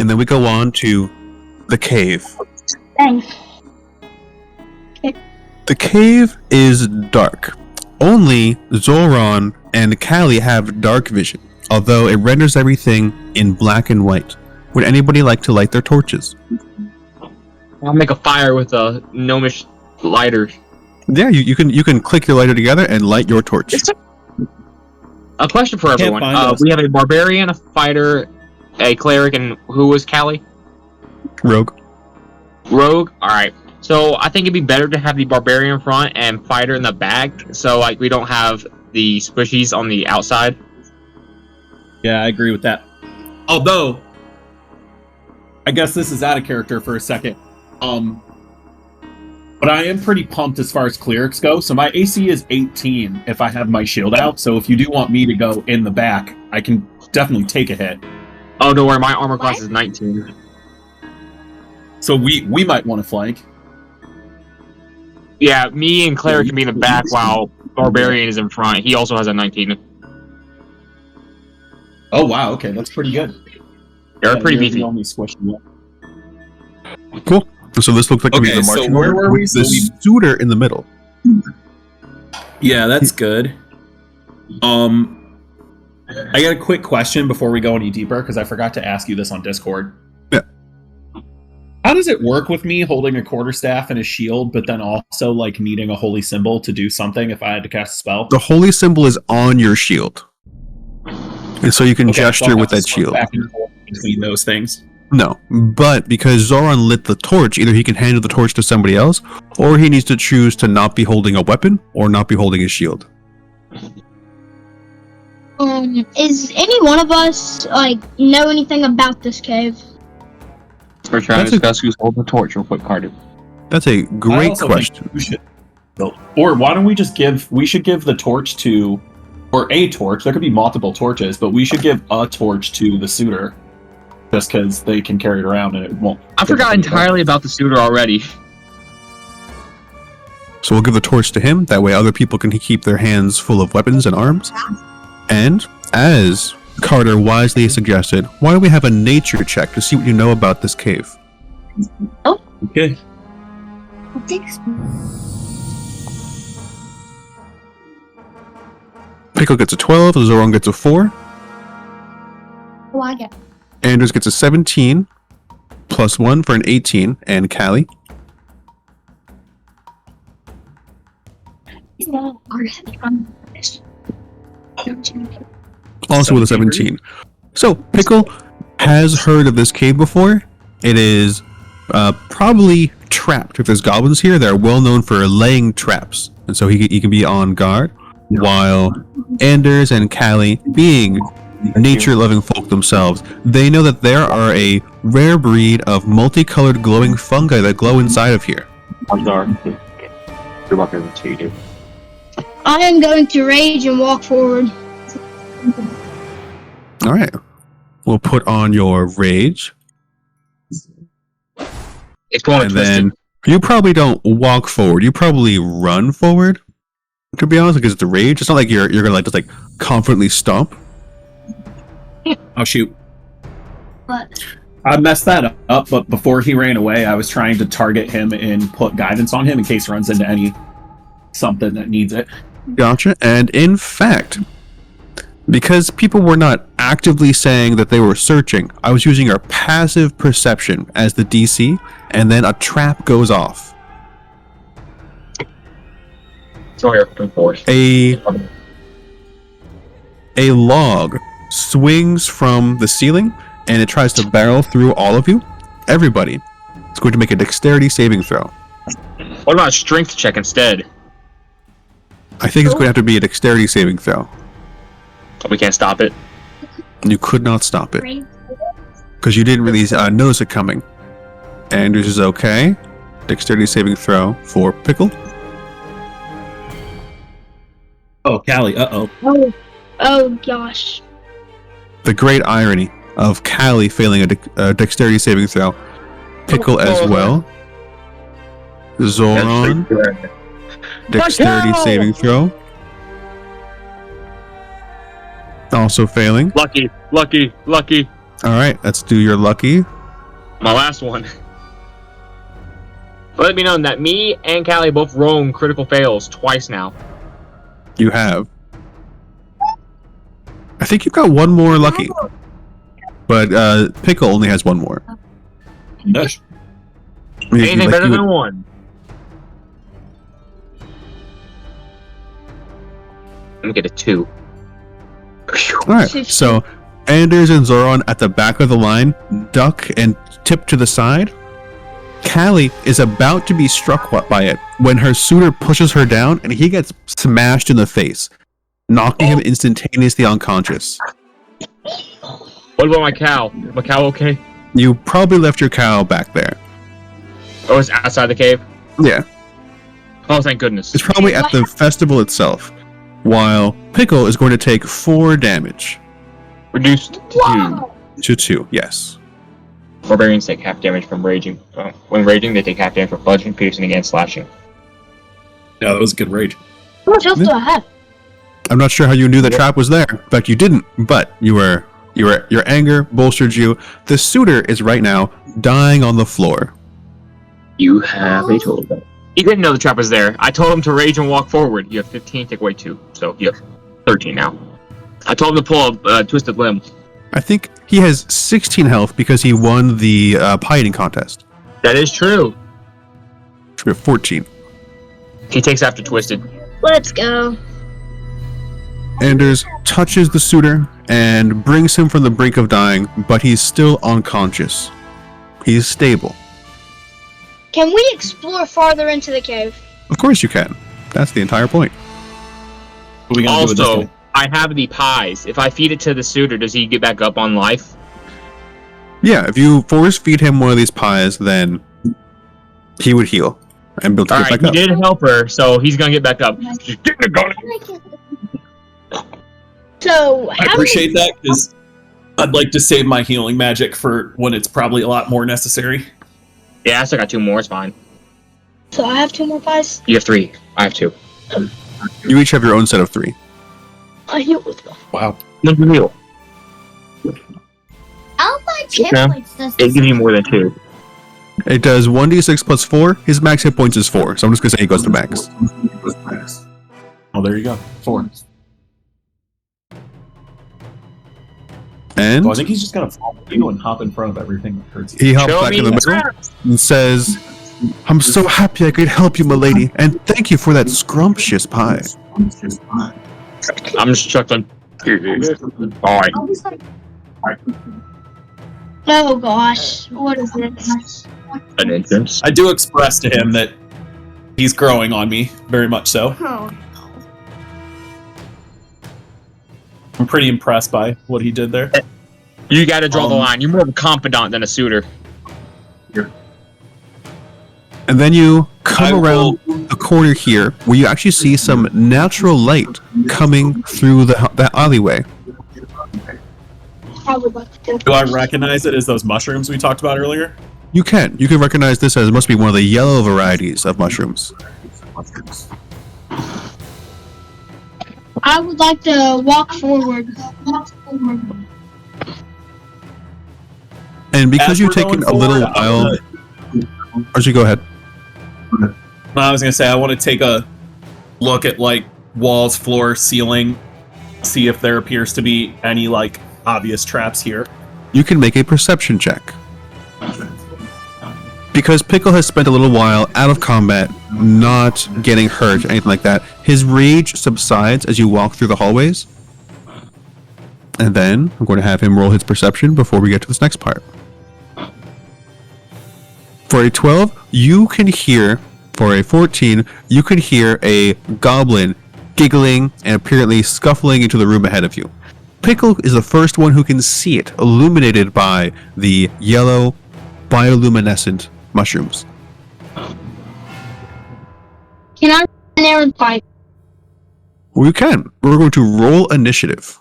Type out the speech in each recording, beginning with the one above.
and then we go on to the cave. Thanks. The cave is dark. Only Zoran and Callie have dark vision, although it renders everything in black and white. Would anybody like to light their torches? I'll make a fire with a gnomish lighter. Yeah, you can click your lighter together and light your torch. A question for everyone. find us. We have a barbarian, a fighter, a cleric, and who was Callie? Rogue. Rogue? Alright. So I think it'd be better to have the barbarian front and fighter in the back, so like we don't have the squishies on the outside. Yeah, I agree with that. Although, I guess this is out of character for a second. But I am pretty pumped as far as clerics go. So my AC is 18 if I have my shield out. So if you do want me to go in the back, I can definitely take a hit. Oh, don't worry, my armor class is 19. So we might want to flank. Yeah, me and cleric can be in the back while barbarian is in front. He also has a 19. Oh wow, okay, that's pretty good. They're pretty you're beefy. the only squishy one. Cool. So this looks like Okay, the so marching where order were we? with So the suitor in the middle. Yeah, that's good. I got a quick question before we go any deeper because I forgot to ask you this on Discord. Yeah. How does it work with me holding a quarterstaff and a shield, but then also like needing a holy symbol to do something if I had to cast a spell? The holy symbol is on your shield, and so you can Okay, so I'll gesture have with to that switch shield. back and forth between those things. No, but because Zoran lit the torch, either he can hand the torch to somebody else, or he needs to choose to not be holding a weapon or not be holding his shield. Is any one of us know anything about this cave? We're trying That's to discuss who's holding the torch real quick, Carter. That's a I great also question. think we should, or why don't we just we should give the torch to, or a torch, there could be multiple torches, but we should give a torch to the suitor, just because they can carry it around and it won't. I forgot entirely about the suitor already. So we'll give the torch to him. That way, other people can keep their hands full of weapons and arms. And as Carter wisely suggested, why don't we have a nature check to see what you know about this cave? Okay. Pickle gets a 12, Zoran gets a 4, Oh, I get. Anders gets a 17, plus 1 for an 18, and Callie also with a 17. So, Pickle has heard of this cave before. It is probably trapped. If there's goblins here, they're well known for laying traps. And so he can be on guard, while Anders and Callie, being nature-loving folk themselves, they know that there are a rare breed of multicolored glowing fungi that glow inside of here. I am going to rage and walk forward. All right. We'll put on your rage. It's going And twisted. then you probably don't walk forward. You probably run forward. To be honest, because it's the rage. It's not like you're gonna just confidently stomp. Oh shoot. But I messed that up, but before he ran away, I was trying to target him and put guidance on him in case he runs into something that needs it. Gotcha. And in fact, because people were not actively saying that they were searching, I was using our passive perception as the DC, and then a trap goes off. Sorry, force. A log swings from the ceiling, and it tries to barrel through all of you. Everybody. It's going to make a dexterity saving throw. What about a strength check instead? I think it's going to have to be a dexterity saving throw. We can't stop it. You could not stop it because you didn't really notice it coming. Anders is okay. Dexterity saving throw for Pickle. Oh, Callie, uh-oh. oh gosh. The great irony of Callie failing a dexterity saving throw. Pickle as well. Zoran, dexterity saving throw. Also failing. Lucky. All right, let's do your lucky. My last one. Let it be known that me and Callie both rolled critical fails twice now. You have. I think you've got one more lucky. But Pickle only has one more. Yes. Anything better than one. Let me get a 2. Alright, so Anders and Zoran at the back of the line duck and tip to the side. Callie is about to be struck by it when her suitor pushes her down and he gets smashed in the face, knocking him instantaneously unconscious. What about my cow? My cow okay? You probably left your cow back there. Oh, it's outside the cave? Yeah, Oh, thank goodness. it's probably at the festival itself, while Pickle is going to take 4 damage. Reduced to 2. To 2, yes. Barbarians take half damage from raging. When raging, they take half damage from bludgeoning, piercing, and slashing. Yeah, that was a good rage. How much health do I have? I'm not sure how you knew the trap was there. In fact, you didn't, but your anger bolstered you. The suitor is right now dying on the floor. You have a total. He didn't know the trap was there. I told him to rage and walk forward. You have 15, take away 2. So you have 13 now. I told him to pull a twisted limb. I think he has 16 health because he won the pie eating contest. That is true. Should be at 14. He takes after twisted. Let's go. Anders touches the suitor and brings him from the brink of dying, but he's still unconscious. He's stable. Can we explore farther into the cave? Of course you can. That's the entire point. What are we gonna do with this Also, guy? I have the pies. If I feed it to the suitor, does he get back up on life? Yeah, if you force feed him one of these pies, then he would heal and be able to get Alright, back he up. did help her, so he's gonna get back up. Just get in the gun. So, I how many, appreciate that because I'd like to save my healing magic for when it's probably a lot more necessary. Yeah, I still got 2 more, it's fine. so I have 2 more pies? You have 3. I have 2. You each have your own set of 3. I heal with them. Wow. What's the deal? How much hit Yeah. points does It this gives you more than 2. It does 1d6 plus 4. His max hit points is 4, so I'm just going to say he goes to max. Oh, there you go. 4. And So I think he's just gonna follow you and hop in front of everything that hurts you. he hops Show back me in the the middle traps. and says, "I'm so happy I could help you, milady, and thank you for that scrumptious pie." I'm just chuckling. Alright. Oh gosh, what is this? An entrance. I do express to him that he's growing on me, very much so. Oh, I'm pretty impressed by what he did there. You gotta draw the line. You're more of a confidant than a suitor. And then you come I around a corner here where you actually see some natural light coming through the alleyway. I would like to Do I recognize it as those mushrooms we talked about earlier? You can recognize this as must be one of the yellow varieties of mushrooms. I would like to walk forward. And because As you've we're taken going a little forward, I'm while, Archie, go ahead. I was gonna say I want to take a look at like walls, floor, ceiling, see if there appears to be any like obvious traps here. You can make a perception check. Because Pickle has spent a little while out of combat, not getting hurt, anything like that, his rage subsides as you walk through the hallways. And then I'm going to have him roll his perception before we get to this next part. For a 12, you can hear, for a 14, you can hear a goblin giggling and apparently scuffling into the room ahead of you. Pickle is the first one who can see it, illuminated by the yellow bioluminescent mushrooms. Can I run there and fight? We can. We're going to roll initiative.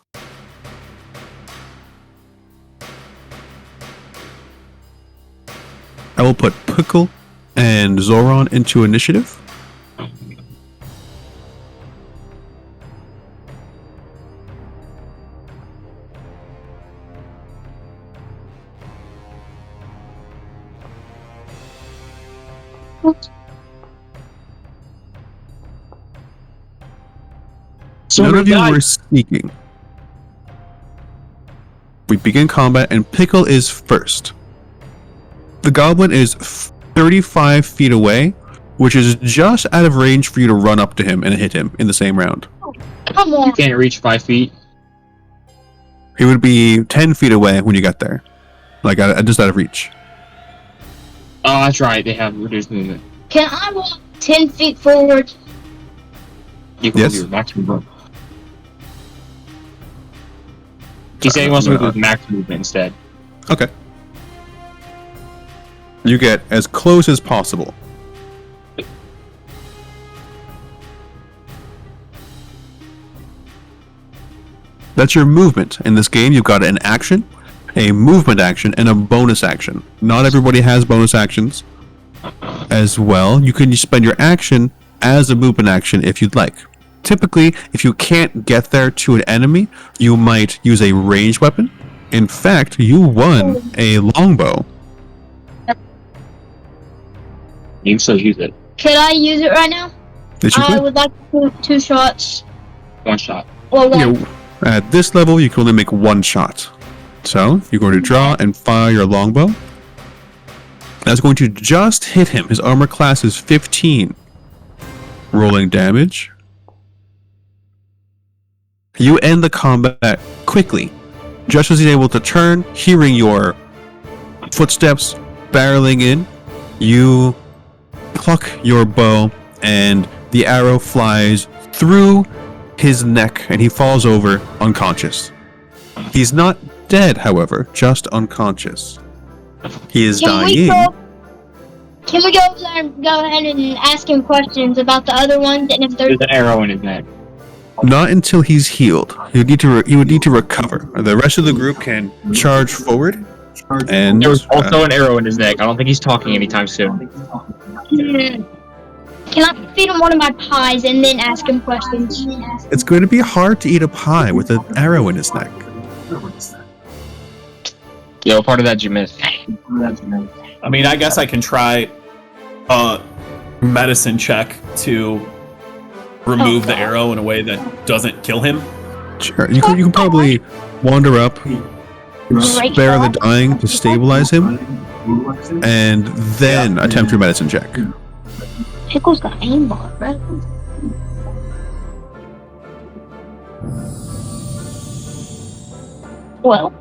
I will put Pickle and Zoran into initiative. So None of you died. were speaking. We begin combat, and Pickle is first. The goblin is 35 feet away, which is just out of range for you to run up to him and hit him in the same round. Come on. Can't reach 5 feet. He would be 10 feet away when you got there. Like, just out of reach. Oh, that's right. They have reduced movement. Can I walk 10 feet forward? You can Yes. move your maximum movement. He said he wants to move with max movement instead. Okay. You get as close as possible. That's your movement. In this game, you've got an action, a movement action, and a bonus action. Not everybody has bonus actions as well. You can spend your action as a movement action if you'd like. Typically, if you can't get there to an enemy, you might use a ranged weapon. In fact, you won a longbow. You can still use it. Could I use it right now? That you I could. would like to do 2 shots. One shot. Well, one. Yeah, at this level, you can only make one shot. So, you're going to draw and fire your longbow. That's going to just hit him. His armor class is 15. Rolling damage. You end the combat quickly, just as he's able to turn, hearing your footsteps barreling in. You pluck your bow, and the arrow flies through his neck, and he falls over unconscious. He's not dead, however, just unconscious. He is Can dying. we go over there and go ahead and ask him questions about the other ones and if there's There's an arrow in his neck. Not until he's healed. He would need to recover. The rest of the group can charge forward, and There was also an arrow in his neck. I don't think he's talking anytime soon. Can I feed him one of my pies and then ask him questions? it's going to be hard to eat a pie with an arrow in his neck. Yeah, what part of that did you miss? I mean, I guess I can try a medicine check to remove the arrow in a way that doesn't kill him. Sure, you can probably wander up, spare the dying to stabilize him, and then attempt your medicine check. Pickle's got aimbot, right? Well,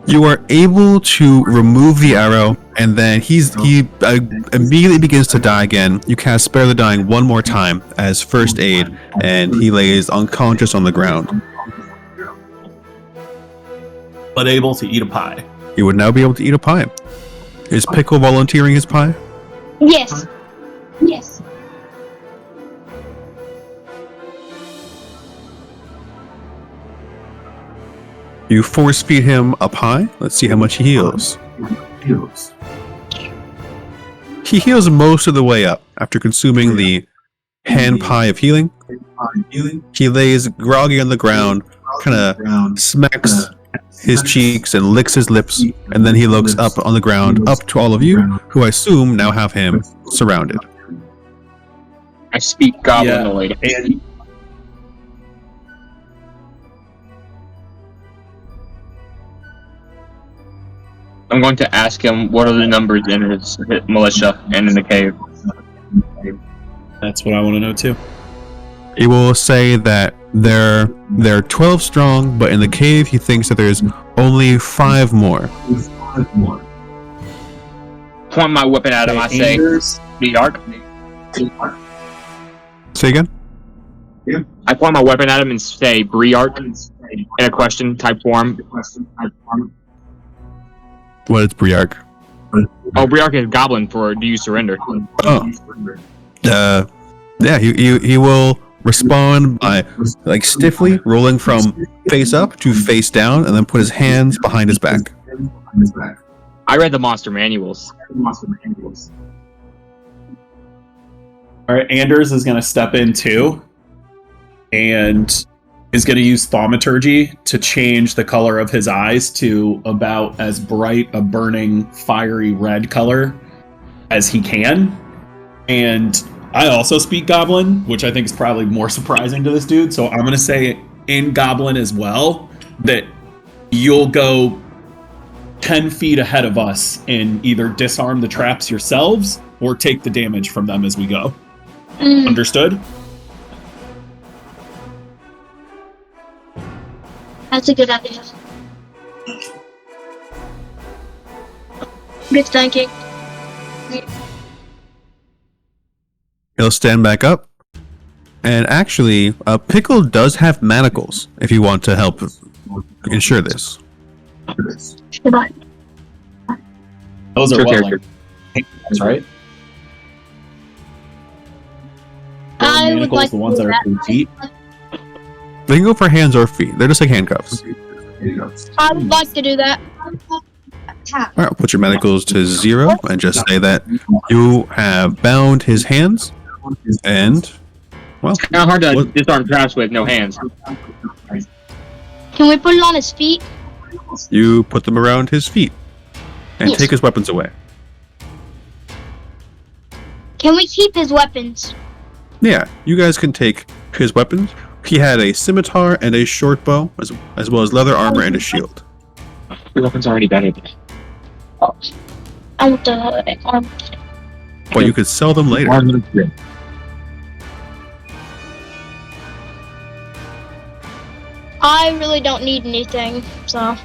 You are able to remove the arrow, and then he immediately begins to die again. You cast Spare the Dying one more time as first aid, and he lays unconscious on the ground. But able to eat a pie. You would now be able to eat a pie. Is Pickle volunteering his pie? yes. Yes. You force feed him a pie. Let's see how much he heals. He heals most of the way up after consuming the hand pie of healing. He lays groggy on the ground, kind of smacks his cheeks and licks his lips, and then he looks up on the ground, up to all of you, who I assume now have him surrounded. I speak goblinoid. And I'm going to ask him what are the numbers in his militia and in the cave. that's what I want to know too. He will say that they're 12 strong, but in the cave he thinks that there's only 5 more. Point my weapon at him, I say, the arc. Say again? I point my weapon at him and say, Briark, in a question type form. What is Briark? Oh, Briark is goblin for do you surrender? Oh. Yeah, he will respond by like stiffly rolling from face up to face down, and then put his hands behind his back. I read the monster manuals. All right, Anders is going to step in too, and is going to use thaumaturgy to change the color of his eyes to about as bright a burning, fiery red color as he can. And I also speak Goblin, which I think is probably more surprising to this dude. So I'm going to say in Goblin as well that you'll go 10 feet ahead of us and either disarm the traps yourselves or take the damage from them as we go. Understood? That's a good idea. Good thinking. He'll stand back up. And actually, Pickle does have manacles if you want to help ensure this. Goodbye. Those are Sure, what, character. like, hands, right? I would Manacles, like the to ones do that are that. for feet. They can go for hands or feet. They're just like handcuffs. I would like to do that. Alright, put your manacles to 0 and just say that you have bound his hands and, well, It's kind of hard to What- disarm traps with no hands. Can we put it on his feet? you put them around his feet and Yes. take his weapons away. Can we keep his weapons? Yeah, you guys can take his weapons. He had a scimitar and a short bow, as well as leather armor and a shield. The weapon's already better. I want the arm. But you could sell them later. I really don't need anything, so.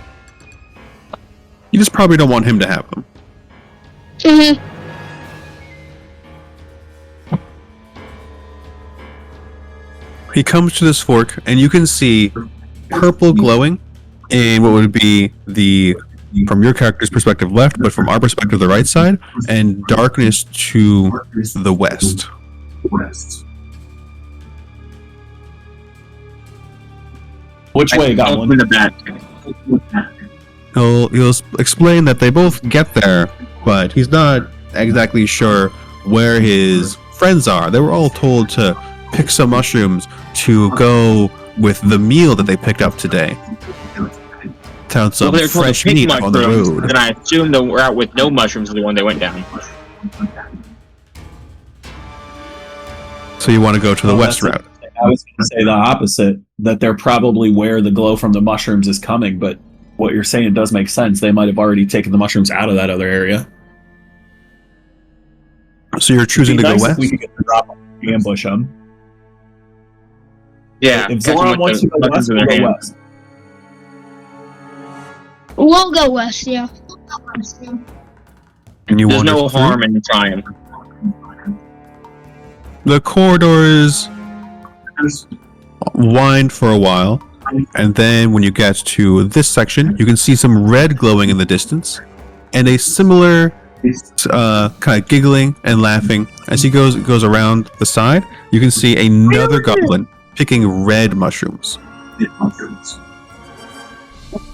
You just probably don't want him to have them. Mm-hmm. He comes to this fork, and you can see purple glowing in what would be the, from your character's perspective, left, but from our perspective, the right side, and darkness to the west. Which way, Goblin? Open the back. He'll explain that they both get there, but he's not exactly sure where his friends are. They were all told to pick some mushrooms to go with the meal that they picked up today. Found Well, some they were told to fresh pick meat on the mushrooms, road. and I assume the route with no mushrooms is the one they went down. So you want to go to the Oh, west that's route. I was going to say the opposite, that they're probably where the glow from the mushrooms is coming, but what you're saying does make sense. They might have already taken the mushrooms out of that other area. So you're choosing to It'd go be nice if west? we could get the drop and ambush them. Yeah. If catch 'em Zoran with wants the to go weapons west, in we'll their go hand. west. We'll go west, yeah. And you There's wander no through? harm in trying. The corridors wind for a while, and then when you get to this section, you can see some red glowing in the distance, and a similar kind of giggling and laughing as he goes around the side. You can see another goblin picking red mushrooms.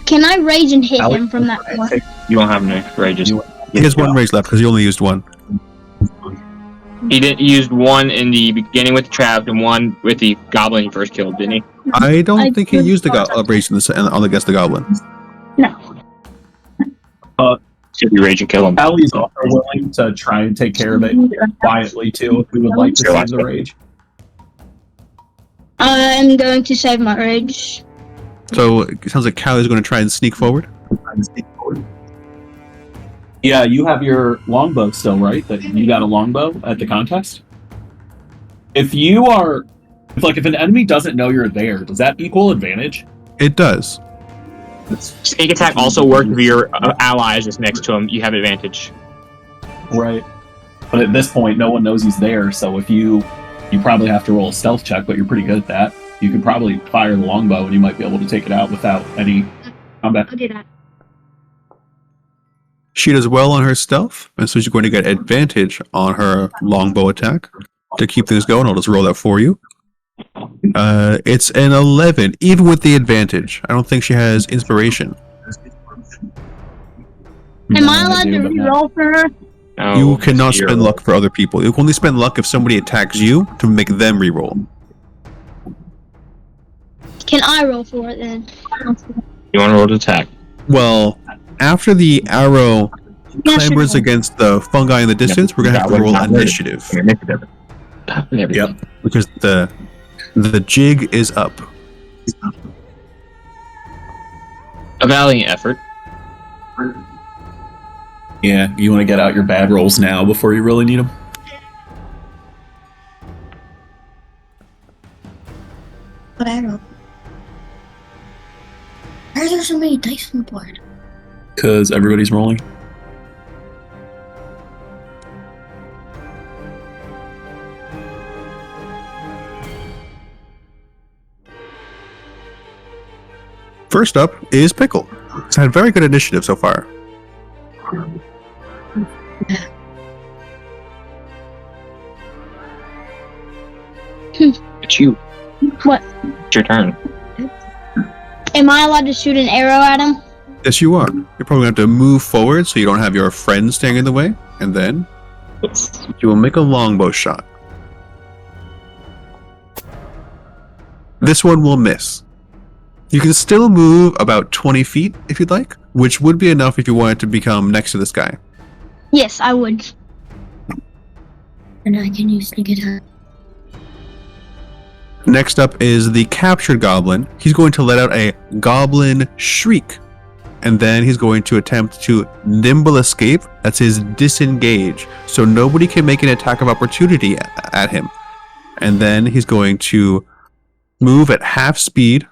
Can I rage and hit Alex, him from that point? You don't have any rages. He has one rage left because he only used one. He didn't use one in the beginning with the trap and one with the goblin he first killed, didn't he? I don't I think he did used the not. rage on against the goblin. No. Should be rage and kill him. Allie's also willing to try and take care of it quietly too, if we would like to Sure. save the rage. I'm going to save my rage. So it sounds like Callie's going to try and sneak forward. Yeah, you have your longbow still, right? That you got a longbow at the contest. If an enemy doesn't know you're there, does that equal advantage? It does. Sneak attack also works if your ally is just next to him. You have advantage. Right. But at this point, no one knows he's there, so if you probably have to roll a stealth check, but you're pretty good at that. You could probably fire the longbow and you might be able to take it out without any combat. I'll do that. She does well on her stealth, and so she's going to get advantage on her longbow attack. To keep things going, I'll just roll that for you. It's an 11, even with the advantage. I don't think she has inspiration. Am I allowed to reroll for her? No, You cannot you're- spend luck for other people. You can only spend luck if somebody attacks you to make them reroll. Can I roll for it then? You want to roll to attack? Well, after the arrow clambers against the fungi in the distance, we're gonna have to roll initiative Initiative. Yep. because the jig is up. A valiant effort. Yeah, you want to get out your bad rolls now before you really need them. What I roll? Why are there so many dice on the board? Because everybody's rolling. First up is Pickle. He's had very good initiative so far. It's you. What? It's your turn. Am I allowed to shoot an arrow at him? Yes, you are. You're probably going to have to move forward so you don't have your friend standing in the way, and then you will make a longbow shot. This one will miss. You can still move about 20 feet if you'd like, which would be enough if you wanted to become next to this guy. Yes, I would. And I can use sneak attack. Next up is the captured goblin. He's going to let out a goblin shriek, and then he's going to attempt to nimble escape. That's his disengage, so nobody can make an attack of opportunity at him. And then he's going to move at half speed,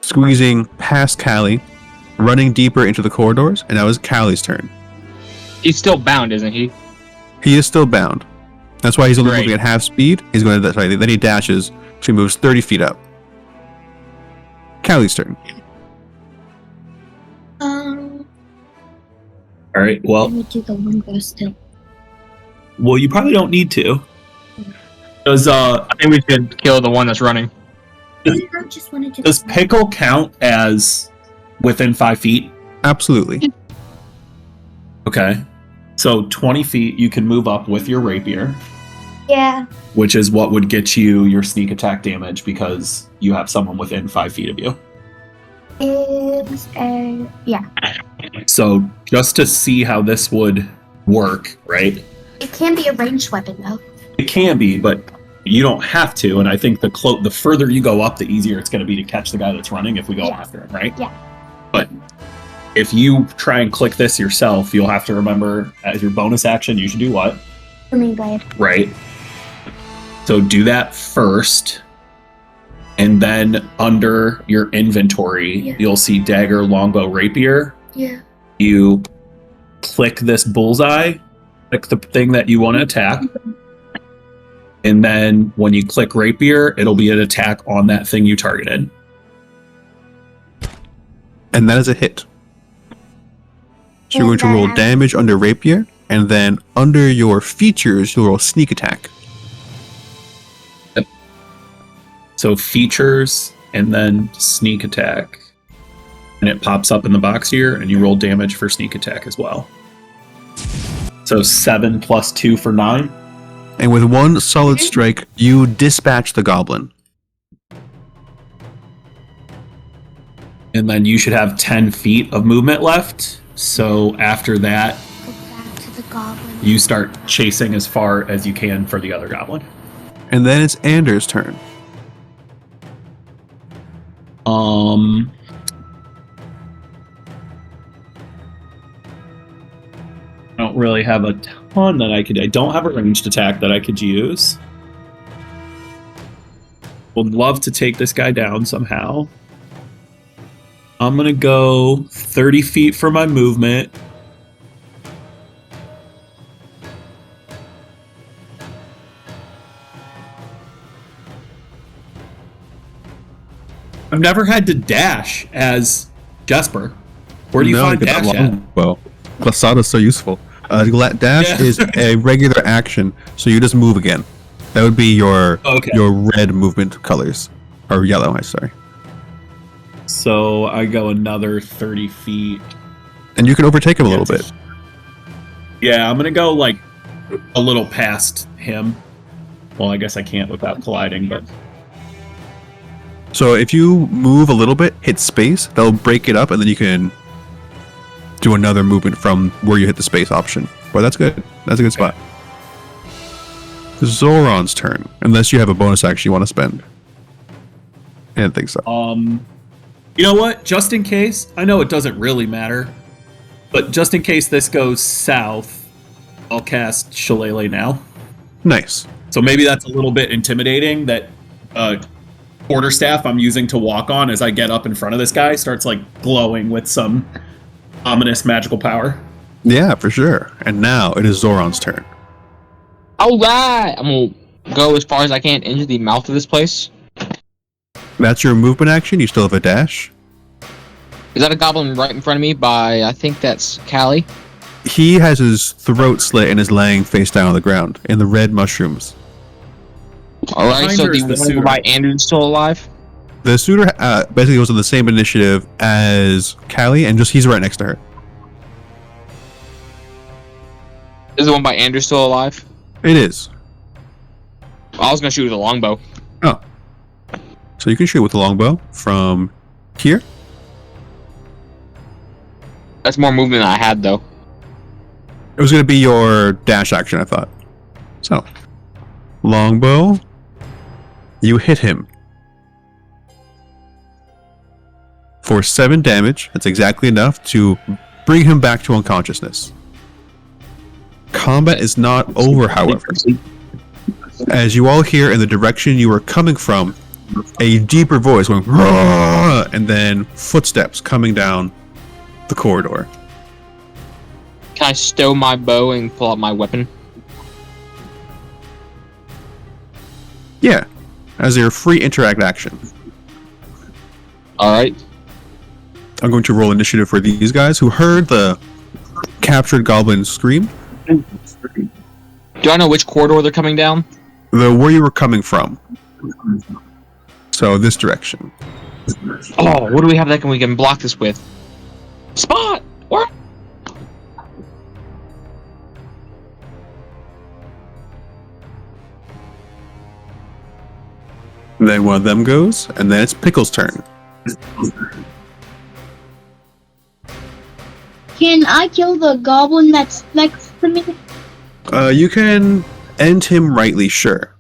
squeezing past Callie, running deeper into the corridors, and now it's Callie's turn. He's still bound, isn't he? He is still bound. That's why he's only Great. moving at half speed. He's going to then he dashes, so he moves 30 feet up. Callie's turn. All right. Well, me do the longbow still. you probably don't need to. Does I think we should kill the one that's running. I just wanted to. does Pickle count as within 5 feet? Absolutely. Okay. So 20 feet you can move up with your rapier, Yeah. which is what would get you your sneak attack damage because you have someone within 5 feet of you. Is a yeah. So just to see how this would work, right? It can be a ranged weapon though. It can be, but you don't have to. And I think the further you go up, the easier it's going to be to catch the guy that's running if we go Yeah. after him, right? Yeah. But if you try and click this yourself, you'll have to remember as your bonus action, you should do what? Swimming blade. Right. So do that first. And then under your inventory, Yeah. you'll see dagger, longbow, rapier. Yeah. You click this bullseye, click the thing that you want to attack. And then when you click rapier, it'll be an attack on that thing you targeted. And that is a hit. So you're going to roll damage under rapier, and then under your features, you'll roll sneak attack. So features and then sneak attack. And it pops up in the box here, and you roll damage for sneak attack as well. So 7 plus 2 for 9. And with one solid strike, you dispatch the goblin. And then you should have 10 feet of movement left. So after that, Go back to the goblin. you start chasing as far as you can for the other goblin. And then it's Anders' turn. I don't really have a ton that I could. I don't have a ranged attack that I could use. Would love to take this guy down somehow. I'm gonna go 30 feet for my movement. I've never had to dash as Jesper. Where do you find get that dash at? longbow. Glasada's so useful. Dash Yeah. is a regular action, so you just move again. That would be your Okay. your red movement colors. Or yellow, I'm sorry. So I go another 30 feet. And you can overtake him a little bit. Yeah, I'm gonna go like a little past him. Well, I guess I can't without colliding, but So if you move a little bit, hit space, that'll break it up, and then you can do another movement from where you hit the space option. But that's good. That's a good spot. Zoran's turn, unless you have a bonus action you want to spend. I didn't think so. You know what? Just in case, I know it doesn't really matter, but just in case this goes south, I'll cast Shillelagh now. Nice. So maybe that's a little bit intimidating that quarterstaff I'm using to walk on as I get up in front of this guy starts like glowing with some ominous magical power. Yeah, for sure. And now it is Zoran's turn. Alright! I'm gonna go as far as I can into the mouth of this place. That's your movement action. You still have a dash. Is that a goblin right in front of me by, I think that's Callie? He has his throat slit and is laying face down on the ground in the red mushrooms. Alright, Behind so her is the the one suitor. by Andrew's still alive? The suitor basically goes on the same initiative as Callie, and just he's right next to her. Is the one by Andrew still alive? It is. I was gonna shoot with a longbow. Oh. So you can shoot with the longbow from here. That's more movement than I had, though. It was going to be your dash action, I thought. So, longbow. You hit him. For 7 damage. That's exactly enough to bring him back to unconsciousness. Combat is not over, however. As you all hear in the direction you are coming from, a deeper voice going, "Roar!" and then footsteps coming down the corridor. Can I stow my bow and pull out my weapon? Yeah, as your free interact action. Alright. I'm going to roll initiative for these guys who heard the captured goblin scream. Do I know which corridor they're coming down? Where you were coming from. So this direction. Oh, what do we have that we can block this with? Spot! What? And then one of them goes, and then it's Pickle's turn. Can I kill the goblin that's next to me? You can end him rightly, sure.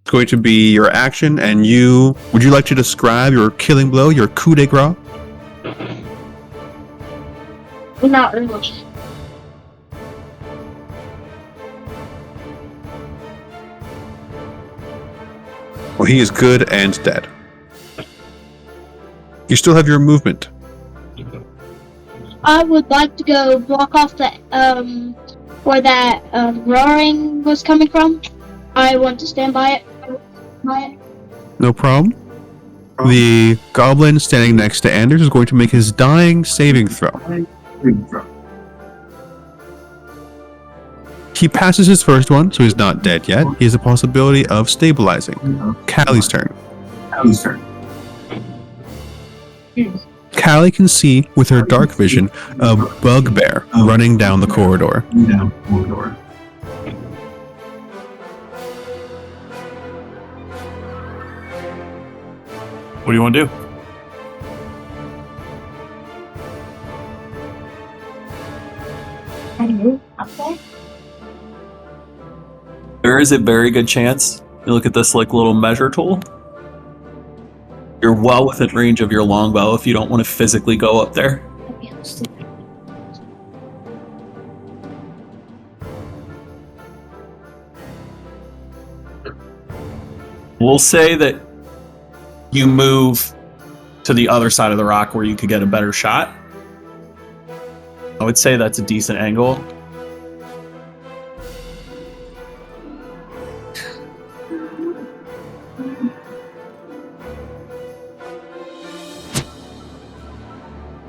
It's going to be your action, and you... Would you like to describe your killing blow, your coup de grace? Not really. Well, he is good and dead. You still have your movement. I would like to go block off the where that roaring was coming from. I want to stand by it. No problem. The goblin standing next to Anders is going to make his dying saving throw. He passes his first one, so he's not dead yet. He has a possibility of stabilizing. Callie's turn. Callie can see with her dark vision a bugbear running down the corridor. What do you want to do? There is a very good chance. You look at this like little measure tool. You're well within range of your longbow if you don't want to physically go up there. We'll say that you move to the other side of the rock where you could get a better shot. I would say that's a decent angle.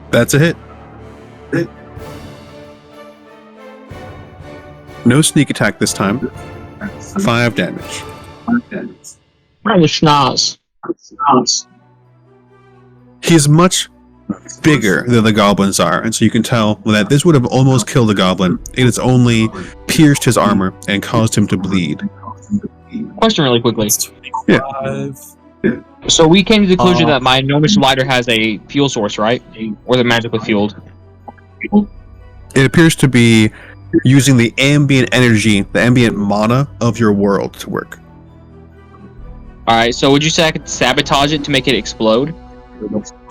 That's a hit. No sneak attack this time. 5 damage. Right, the schnoz. He's much bigger than the goblins are, and so you can tell that this would have almost killed the goblin. It has only pierced his armor and caused him to bleed. Question really quickly. Yeah. So we came to the conclusion that my Gnomish lighter has a fuel source, right? Or the magically fueled. It appears to be using the ambient energy, the ambient mana of your world to work. Alright, so would you say I could sabotage it to make it explode?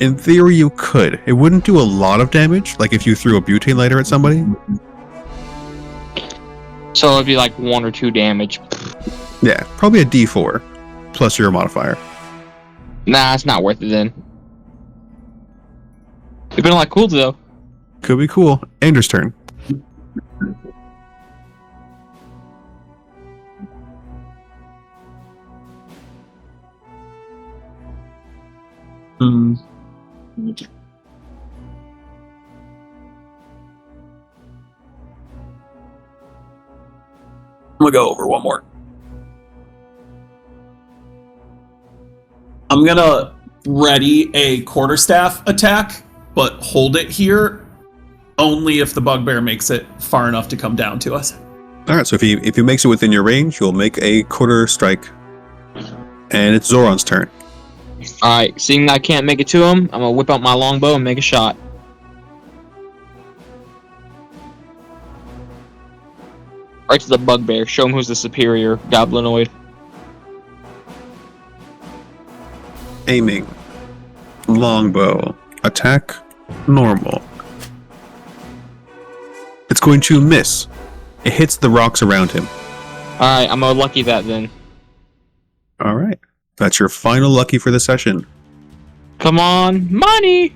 In theory, you could. It wouldn't do a lot of damage, like if you threw a butane lighter at somebody. So it'd be like 1 or 2 damage. Yeah, probably a D4 plus your modifier. Nah, it's not worth it then. It'd been like cool though. Could be cool. Andrew's turn. Hmm. I'm gonna go over one more. I'm gonna ready a quarterstaff attack, but hold it here only if the bugbear makes it far enough to come down to us. All right, so if he makes it within your range, you'll make a quarter strike, and it's Zoran's turn. Alright, seeing that I can't make it to him, I'm gonna whip out my longbow and make a shot. Right to the bugbear, show him who's the superior goblinoid. Aiming, longbow, attack, normal. It's going to miss. It hits the rocks around him. Alright, I'm gonna lucky that then. All right, that's your final lucky for the session. Come on, money!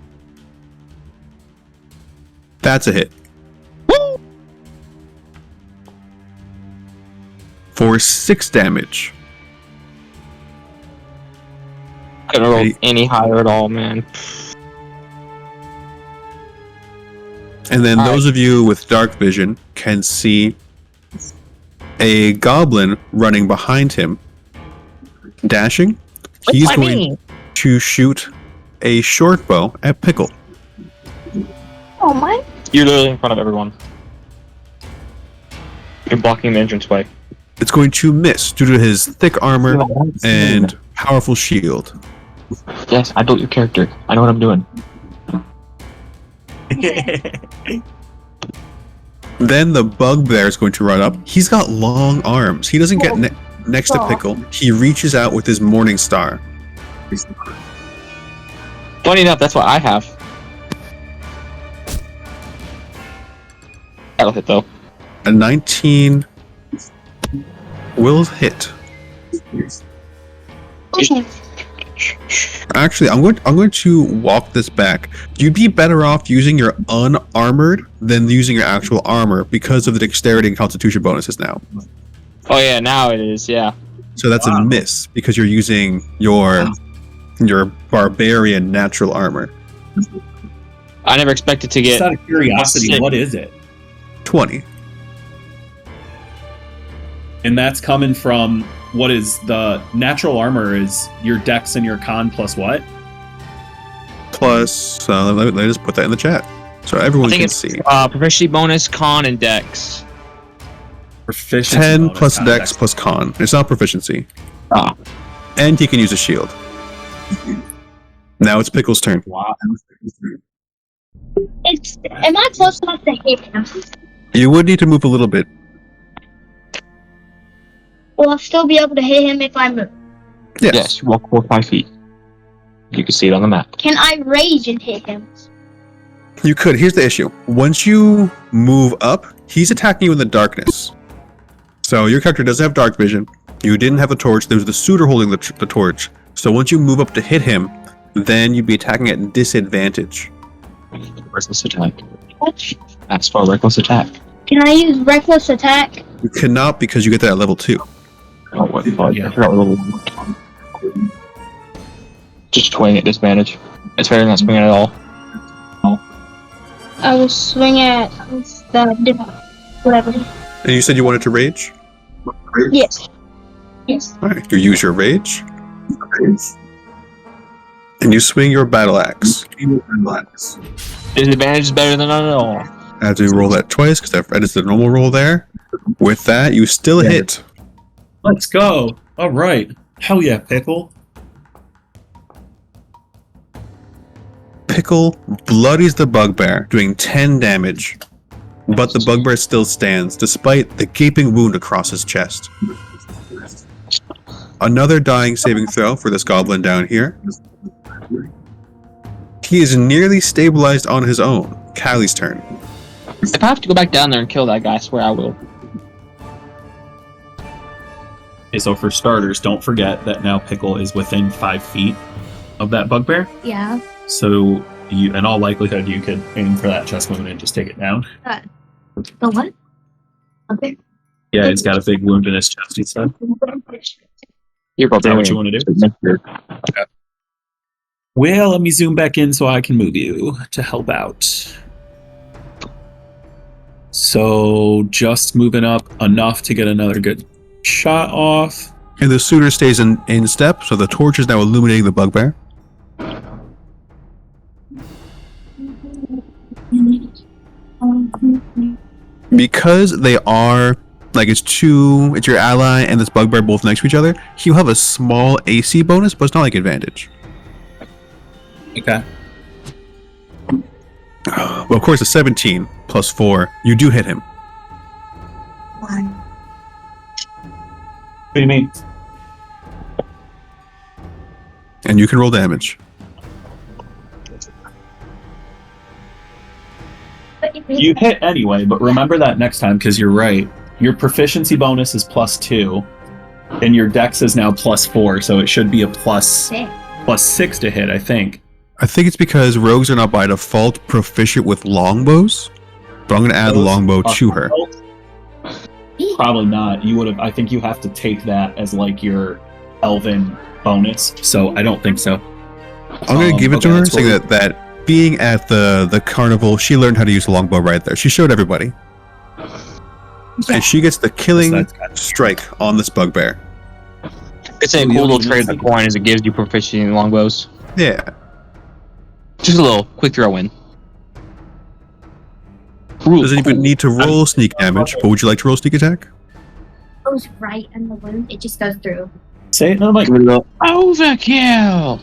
That's a hit. Woo! For 6 damage. Couldn't roll Hey. any higher at all, man. And then All those of you with dark vision can see a goblin running behind him, dashing. He's going to shoot a short bow at Pickle. Oh my! You're literally in front of everyone. You're blocking the entranceway. It's going to miss due to his thick armor and powerful shield. Yes, I built your character. I know what I'm doing. Then the bugbear is going to run up. He's got long arms. He doesn't get next to Pickle. He reaches out with his Morning Star. Funny enough, that's what I have. That'll hit though. A 19 will hit. Okay. Actually, I'm going to walk this back. You'd be better off using your unarmored than using your actual armor because of the dexterity and constitution bonuses now. Oh yeah, now it is, yeah. So that's a miss because you're using your barbarian natural armor. I never expected to Just get... out of curiosity, Sick. what is it? 20. And that's coming from what is the natural armor is your dex and your con plus what? Plus, let me just put that in the chat so everyone I think can it's see. proficiency bonus, con, and dex. Proficiency 10 bonus, plus not dex plus con. It's not proficiency. Ah. And he can use a shield. Now it's Pickle's turn. Wow. Am I close enough to hit him? You would need to move a little bit. Will I still be able to hit him if I move? Yes. Walk 4 or 5 feet. You can see it on the map. Can I rage and hit him? You could. Here's the issue. Once you move up, he's attacking you in the darkness. So your character doesn't have dark vision. You didn't have a torch. There was the suitor holding the torch. So once you move up to hit him, then you'd be attacking at disadvantage. Reckless attack. What? That's for reckless attack. Can I use reckless attack? You cannot because you get that at level 2. Oh, what? Oh, Yeah. I forgot what level 1. Just swing at disadvantage. It's better than not swinging at all. I will swing at the different whatever. And you said you wanted to rage? Yes. Yes. Alright, you use your rage. And you swing your battle axe. Disadvantage is better than none at all. I have to roll that twice because that is the normal roll there. With that, you still hit. Let's go. All right. Hell yeah, Pickle. Pickle bloodies the bugbear, doing 10 damage. But the bugbear still stands, despite the gaping wound across his chest. Another dying saving throw for this goblin down here. He is nearly stabilized on his own. Callie's turn. If I have to go back down there and kill that guy, I swear I will. Okay, so for starters, don't forget that now Pickle is within 5 feet of that bugbear. Yeah. So, you, in all likelihood, you could aim for that chest wound and just take it down. The what? Okay. Yeah, it's got a big wound in his chest, he said. You're Is that what you want to do? Okay. Well, let me zoom back in so I can move you to help out. So, just moving up enough to get another good shot off. And the suitor stays in step, so the torch is now illuminating the bugbear. Because they are, like, it's your ally and this bugbear both next to each other, he'll have a small AC bonus, but it's not like advantage. Okay. Well, of course, a 17 plus 4, you do hit him. One. What do you mean? And you can roll damage. You hit anyway, but remember that next time, because you're right. Your proficiency bonus is +2, and your dex is now +4, so it should be a +6 to hit, I think. I think it's because rogues are not by default proficient with longbows, but I'm going to add the longbow to her. Probably not. You would have. I think you have to take that as like your elven bonus. So I don't think so. I'm going to give it to her, saying that being at the carnival, she learned how to use a longbow right there. She showed everybody. And she gets the killing strike on this bugbear. It's a cool little trade of the coin as it gives you proficiency in longbows. Yeah. Just a little quick throw in. Doesn't even need to roll sneak damage, but would you like to roll sneak attack? Goes right in the wound. It just goes through. Say it. No, like overkill.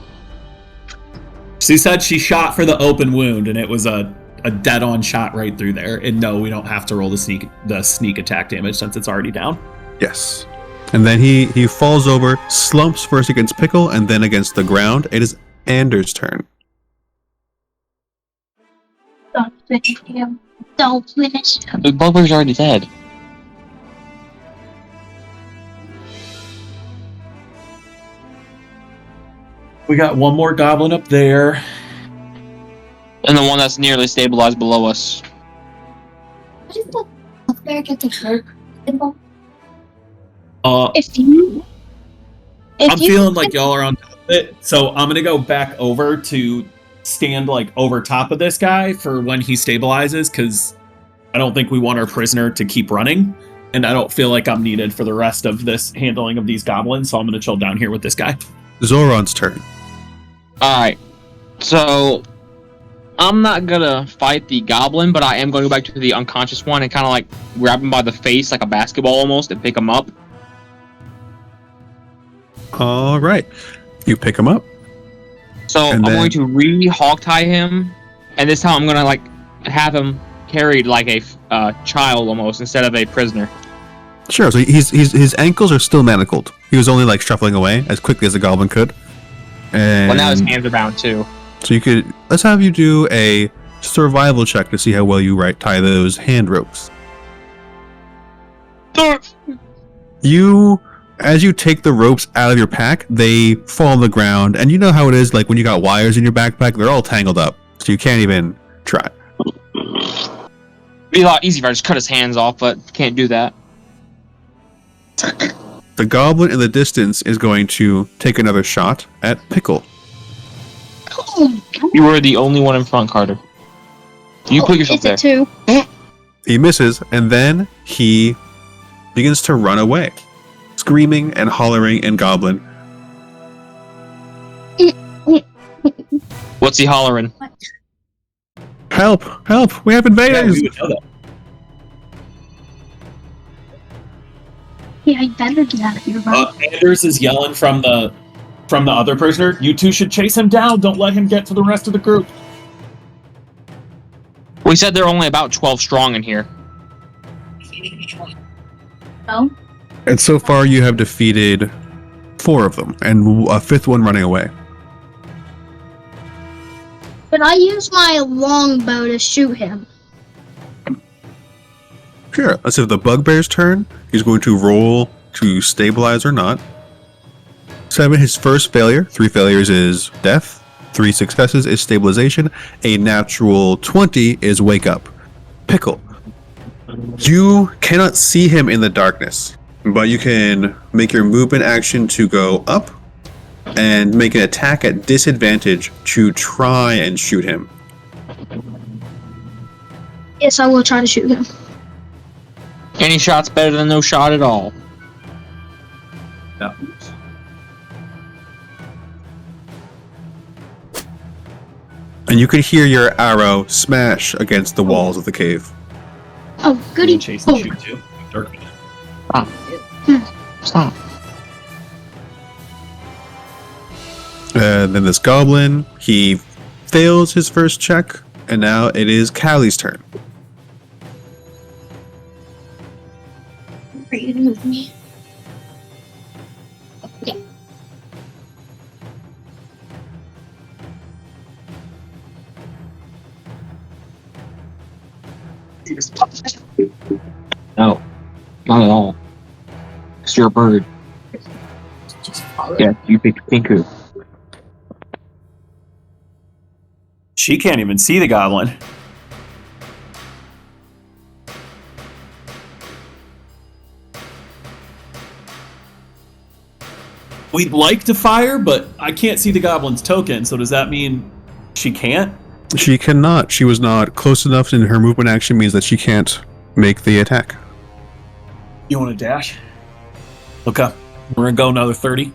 She said she shot for the open wound, and it was a dead-on shot right through there. And no, we don't have to roll the sneak attack damage since it's already down. Yes. And then he falls over, slumps first against Pickle, and then against the ground. It is Anders' turn. Don't finish him. Don't finish him. The bugbear's already dead. We got one more goblin up there. And the one that's nearly stabilized below us. What is the bugbear get the hurt symbol? I'm feeling like y'all are on top of it, so I'm gonna go back over to stand like over top of this guy for when he stabilizes, because I don't think we want our prisoner to keep running, and I don't feel like I'm needed for the rest of this handling of these goblins, so I'm gonna chill down here with this guy. Zoran's turn. Alright. So I'm not gonna fight the goblin, but I am gonna go back to the unconscious one and kinda like grab him by the face like a basketball almost and pick him up. All right. You pick him up. So I'm going to re-hog tie him, and this time I'm gonna like have him carried like a child almost instead of a prisoner. Sure. So his ankles are still manacled. He was only like shuffling away as quickly as the goblin could. And Well, now his hands are bound too. So you could let's have you do a survival check to see how well you tie those hand ropes. As you take the ropes out of your pack, they fall on the ground, and you know how it is, like when you got wires in your backpack, they're all tangled up, so you can't even try. It'd be a lot easier if I just cut his hands off, but can't do that. The goblin in the distance is going to take another shot at Pickle. You were the only one in front, Carter. You put yourself there. It's a 2. He misses, and then he begins to run away, screaming and hollering in Goblin. What's he hollering? Help! Help! We have Yeah, invaders! we would know that. Yeah, you better get out of here, bro. Anders is yelling from the other prisoner. You two should chase him down. Don't let him get to the rest of the group. We said they're only about 12 strong in here. No. And so far, you have defeated 4 of them, and a 5th one running away. But I use my longbow to shoot him. Sure. Let's say the bugbear's turn. He's going to roll to stabilize or not. 7, his first failure. 3 failures is death. 3 successes is stabilization. A natural 20 is wake up. Pickle. You cannot see him in the darkness, but you can make your movement action to go up and make an attack at disadvantage to try and shoot him. Yes, I will try to shoot him. Any shot's better than no shot at all. Yeah. And you can hear your arrow smash against the walls of the cave. Oh, goody. Chase and Oh, shoot too. Dark. Stop. And then this goblin, he fails his first check, and now it is Callie's turn. Are you gonna move me? Yeah. No, not at all. It's your bird. Just follow. Yeah, you picked Pinku. She can't even see the goblin. We'd like to fire, but I can't see the goblin's token, so does that mean she can't? She cannot. She was not close enough, and her movement action means that she can't make the attack. You want to dash? Okay. We're gonna go another 30.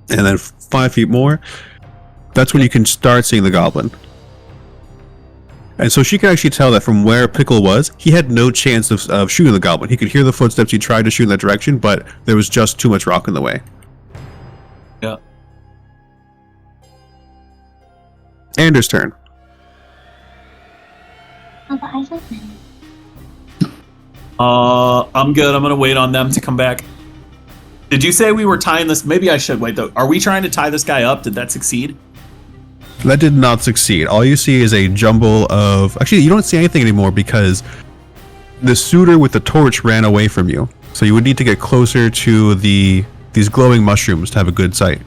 And then 5 feet more, that's when you can start seeing the goblin. And so she can actually tell that from where Pickle was, he had no chance of shooting the goblin. He could hear the footsteps. He tried to shoot in that direction, but there was just too much rock in the way. Yeah. Anders' turn. Oh, but I don't know. I'm good. I'm gonna wait on them to come back. Did you say we were tying this? Maybe I should wait though. Are we trying to tie this guy up? Did that succeed? That did not succeed. All you see is a jumble of... Actually, you don't see anything anymore because the suitor with the torch ran away from you. So you would need to get closer to these glowing mushrooms to have a good sight.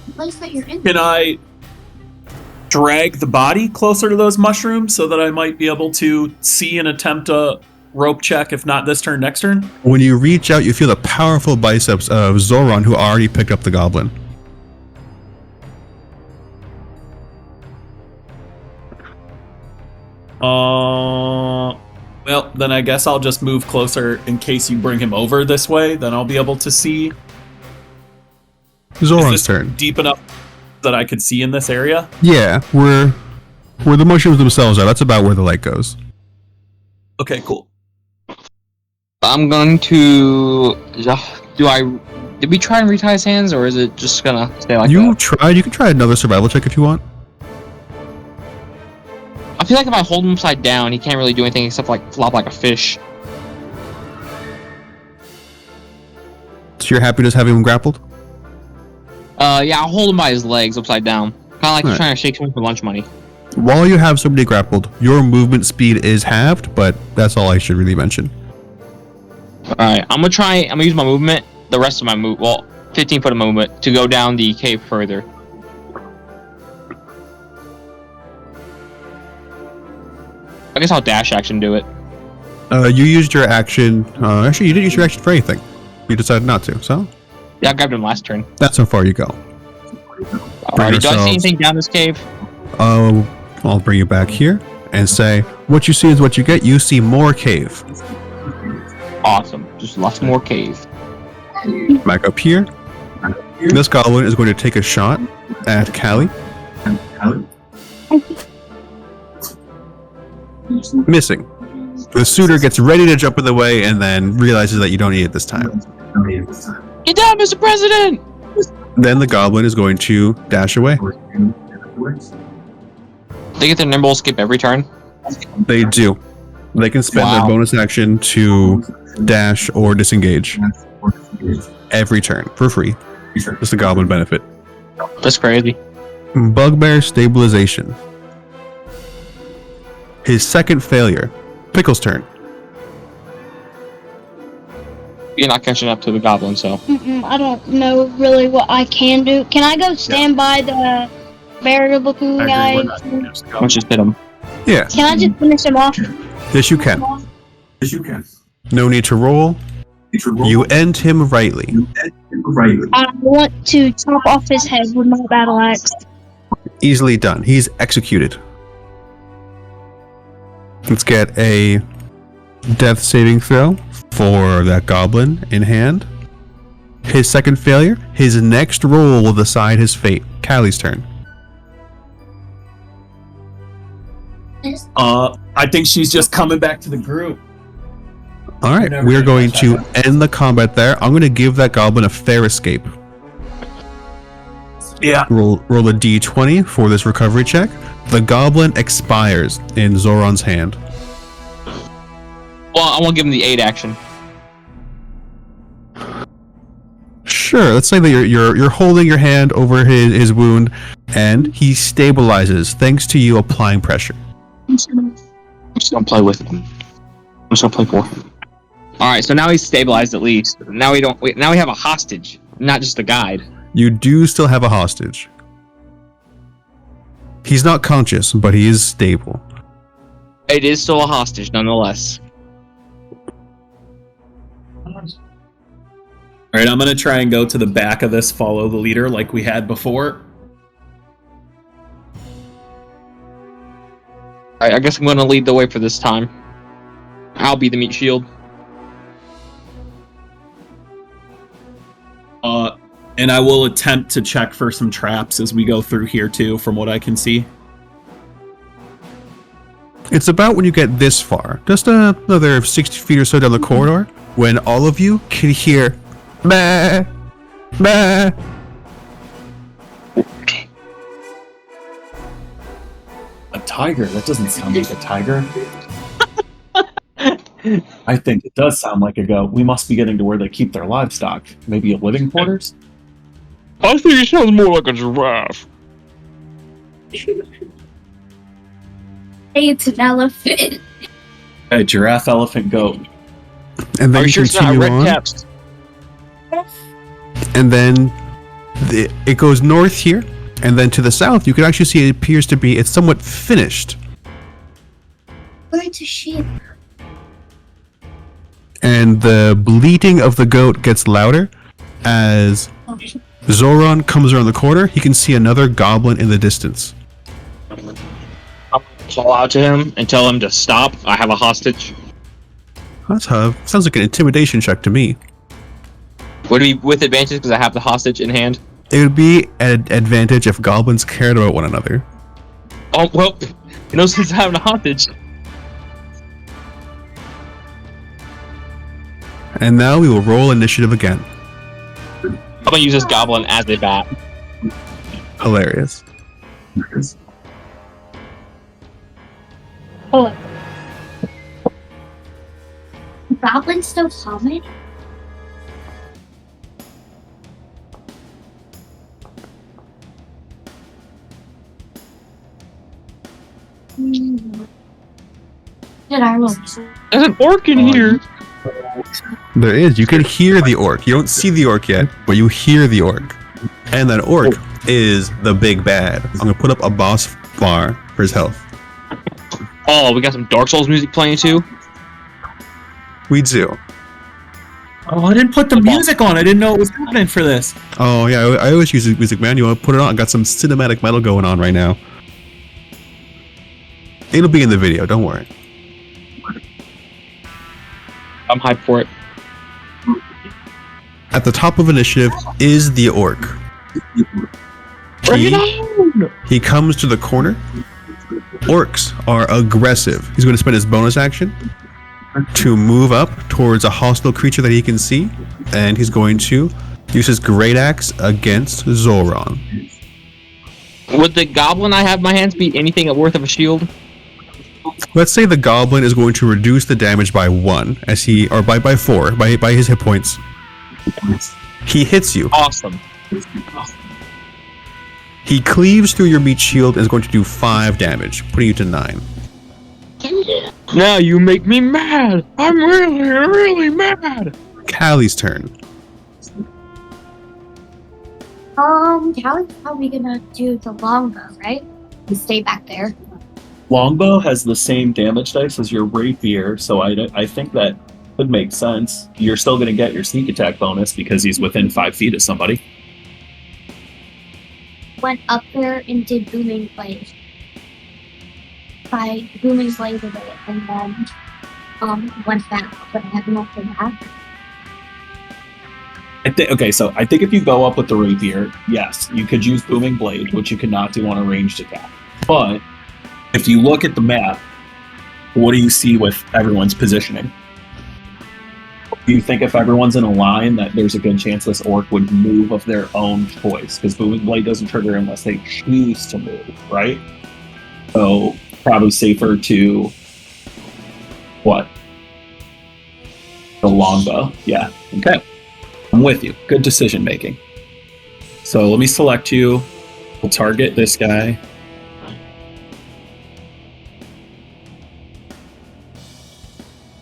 The place that you're in. Can I drag the body closer to those mushrooms so that I might be able to see and attempt a rope check, if not this turn, next turn? When you reach out, you feel the powerful biceps of Zoran, who already picked up the goblin. Well, then I guess I'll just move closer in case you bring him over this way. Then I'll be able to see. Is Zoran's this turn. deep enough that I could see in this area? Yeah, where the mushrooms themselves are. That's about where the light goes. Okay, cool. I'm going to. Did we try and retie his hands, or is it just gonna stay like You that? tried. You can try another survival check if you want. I feel like if I hold him upside down, he can't really do anything except like flop like a fish. So you're happy to just have him grappled? Yeah, I'll hold him by his legs upside down. Kind of like Alright. trying to shake someone for lunch money. While you have somebody grappled, your movement speed is halved, but that's all I should really mention. Alright, I'm gonna use my movement, the rest of my 15 foot of movement, to go down the cave further. I guess I'll dash action do it. You used your action. Actually, you didn't use your action for anything. You decided not to, so Yeah, I grabbed him last turn. that's how far you go. Alright, do I see yourselves- anything down this cave? I'll bring you back here and say, what you see is what you get. You see more cave. Awesome. Just lots more cave. Back up here. This goblin is going to take a shot at Callie. Missing. The suitor gets ready to jump in the way and then realizes that you don't need it this time. Get down, Mr. President! Then the goblin is going to dash away. They get their nimble skip every turn. They do. They can spend their Wow. bonus action to dash or disengage every turn for free. Just a goblin benefit. That's crazy. Bugbear stabilization. His second failure. Pickle's turn. You're not catching up to the goblin, so. I don't know really what I can do. Can I go stand by the variable-looking guy? Let's just hit him. Yeah, Can I just finish him off? yes you can. No need to roll. You end him rightly. I want to chop off his head with my battle axe. Easily done. He's executed. Let's get a death saving throw for that goblin in hand. His second failure. His next roll will decide his fate. Callie's turn. I think she's just coming back to the group. All right, Never we are did going that. to end the combat there. I'm going to give that goblin a fair escape. Yeah. Roll a d20 for this recovery check. The goblin expires in Zoran's hand. Well, I won't give him the 8 action. Sure, let's say that you're holding your hand over his wound, and he stabilizes thanks to you applying pressure. I'm just gonna play with him. I'm just gonna play 4. Alright, so now he's stabilized at least. Now now we have a hostage, not just a guide. You do still have a hostage. He's not conscious, but he is stable. It is still a hostage, nonetheless. Alright, I'm gonna try and go to the back of this, follow the leader like we had before. Alright, I guess I'm gonna lead the way for this time. I'll be the meat shield. And I will attempt to check for some traps as we go through here too, from what I can see. It's about when you get this far, just another 60 feet or so down the corridor, when all of you can hear bah, bah. A tiger? That doesn't sound like a tiger. I think it does sound like a goat. We must be getting to where they keep their livestock. Maybe a living quarters? I think it sounds more like a giraffe. Hey, it's an elephant. A giraffe, elephant, goat. And then Are you you sure it's not continue red on, caps? and then it goes north here, and then to the south, you can actually see it appears to be, it's somewhat finished. Where's a sheep? And the bleating of the goat gets louder as Zoran comes around the corner. He can see another goblin in the distance. I'll call out to him and tell him to stop. I have a hostage. That's sounds like an intimidation check to me. Would it be with advantage because I have the hostage in hand? It would be an advantage if goblins cared about one another. Oh, well, no sense in having a hostage. And now we will roll initiative again. I'm gonna use this goblin as a bat. Hilarious. Oh, Goblins still common? Did I roll? There's an orc in here. There is. You can hear the orc. You don't see the orc yet, but you hear the orc. And that orc is the big bad. I'm going to put up a boss bar for his health. Oh, we got some Dark Souls music playing too. We do. Oh, I didn't put the music on. I didn't know it was happening for this. Oh, yeah. I always use the music, man. You want to put it on? I got some cinematic metal going on right now. It'll be in the video. Don't worry. I'm hyped for it. At the top of initiative is the orc. Bring it on! He comes to the corner. Orcs are aggressive. He's going to spend his bonus action to move up towards a hostile creature that he can see, and he's going to use his great axe against Zoran. Would the goblin I have in my hands be anything worth of a shield? Let's say the goblin is going to reduce the damage by 1 as he, or by 4 by his hit points. He hits you. Awesome. He cleaves through your meat shield and is going to do 5 damage, putting you to 9. Now you make me mad. I'm really mad. Callie's turn. Callie's probably gonna do the longbow, right? And stay back there. Longbow has the same damage dice as your rapier, so I think that would make sense. You're still going to get your sneak attack bonus because he's within 5 feet of somebody. Went up there and did booming blade. By booming blade of it, and then went back, but I have enough for that. Okay, so I think if you go up with the rapier, yes, you could use booming blade, which you cannot do on a ranged attack. But if you look at the map, what do you see with everyone's positioning? Do you think if everyone's in a line that there's a good chance this orc would move of their own choice? Because booming blade doesn't trigger unless they choose to move, right? So probably safer to what? The longbow. Yeah. Okay. I'm with you. Good decision making. So let me select you. We'll target this guy.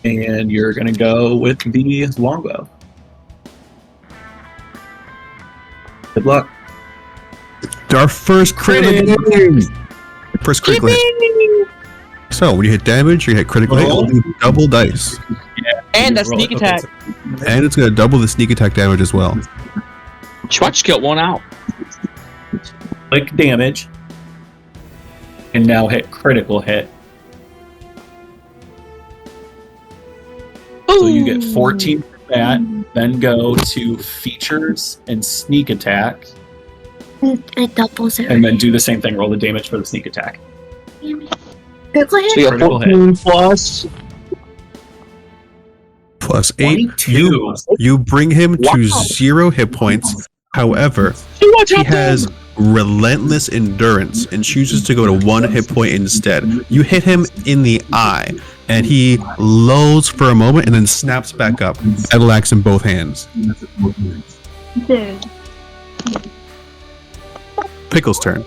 And you're going to go with the longbow. Good luck. Our first crit of the game. First critical hit. So when you hit damage, you hit critical hit, it'll do double dice. And that sneak attack. And it's going to double the sneak attack damage as well. Schwatch killed one out. Click damage. And now hit critical hit. So you get 14 for that, then go to features and sneak attack, It doubles it. and then do the same thing, roll the damage for the sneak attack. Critical hit? So you got Critical 14 plus. Plus 8. 22. You bring him to Wow. 0 hit points. However, he has relentless endurance and chooses to go to 1 hit point instead. You hit him in the eye, and he lulls for a moment and then snaps back up, battle axe in both hands. Dude. Pickle's turn.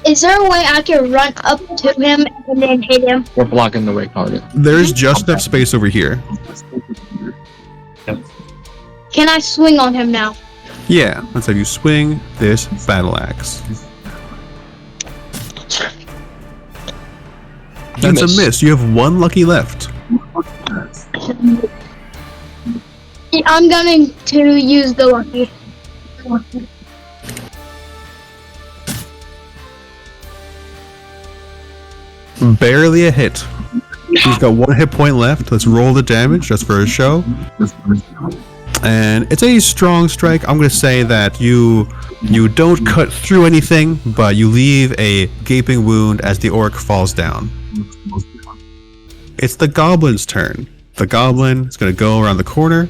Is there a way I can run up to him and then hit him? We're blocking the way target. There's just enough space over here. Can I swing on him now? Yeah, let's have you swing this battle axe. That's a miss. You have 1 lucky left. I'm going to use the lucky. Barely a hit. He's got 1 hit point left. Let's roll the damage just for a show. And it's a strong strike. I'm going to say that you don't cut through anything, but you leave a gaping wound as the orc falls down. It's the goblin's turn. The goblin is going to go around the corner,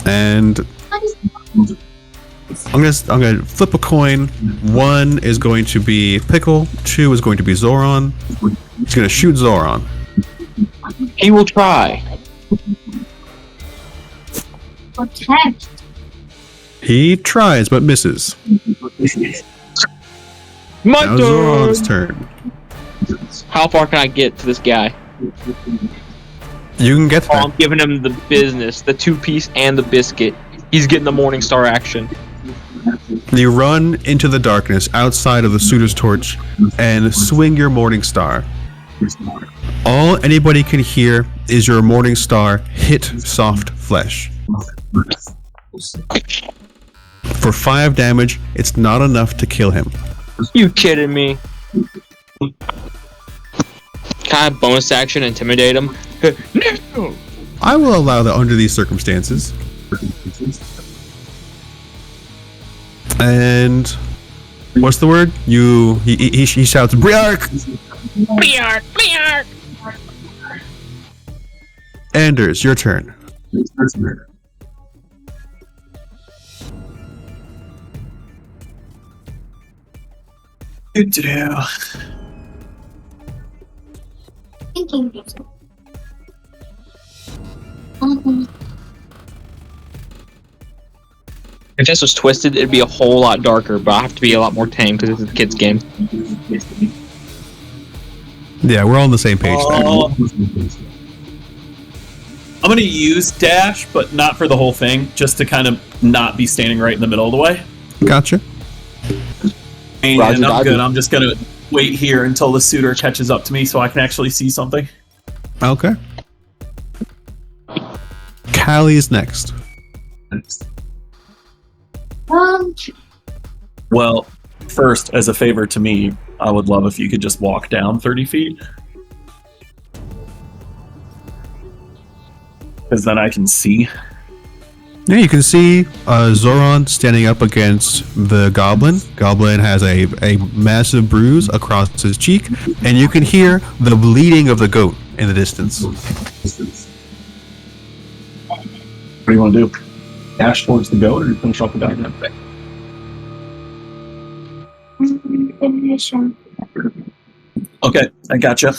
and I'm gonna flip a coin. 1 is going to be Pickle. 2 is going to be Zoran. He's going to shoot Zoran. He will try. Okay. He tries but misses. My Now turn. Zoran's turn. How far can I get to this guy? You can get Oh, there. I'm giving him the business, the 2-piece and the biscuit. He's getting the Morning Star action. You run into the darkness outside of the Suitor's Torch and swing your Morning Star. All anybody can hear is your Morning Star hit soft flesh. For 5 damage, it's not enough to kill him. You kidding me? Can I have bonus action intimidate him? No! I will allow that under these circumstances. And what's the word? He shouts, Briark! Anders, your turn. Thinking. Um, If this was twisted, it'd be a whole lot darker, but I have to be a lot more tame because this is a kid's game. Yeah, we're all on the same page there. I'm gonna use dash, but not for the whole thing, just to kind of not be standing right in the middle of the way. Gotcha. And Roger, I'm Roger. good. I'm just gonna wait here until the suitor catches up to me so I can actually see something. Okay. Callie is next. Well, first, as a favor to me, I would love if you could just walk down 30 feet. Because then I can see. Yeah, you can see Zoran standing up against the goblin. Goblin has a massive bruise across his cheek, and you can hear the bleeding of the goat in the distance. What do you want to do? Dash towards the goat or finish off the guy? Okay, I gotcha.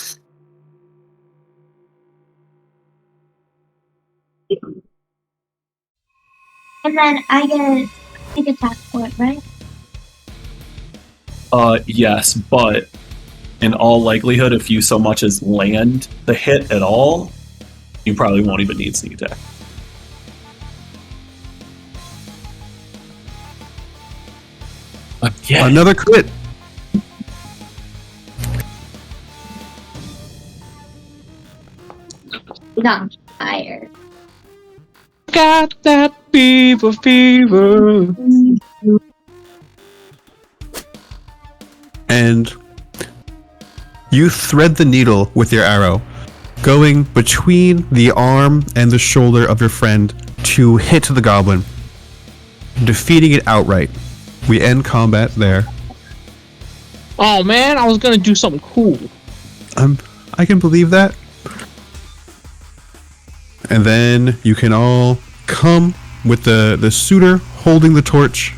and then I get big attack for it, right? Yes, but in all likelihood, if you so much as land the hit at all, you probably won't even need sneak attack. Yeah. Another crit. No, higher. Got that fever. And you thread the needle with your arrow, going between the arm and the shoulder of your friend to hit the goblin, defeating it outright. We end combat there. Oh man, I was gonna do something cool. I can believe that. And then you can all come with the suitor holding the torch.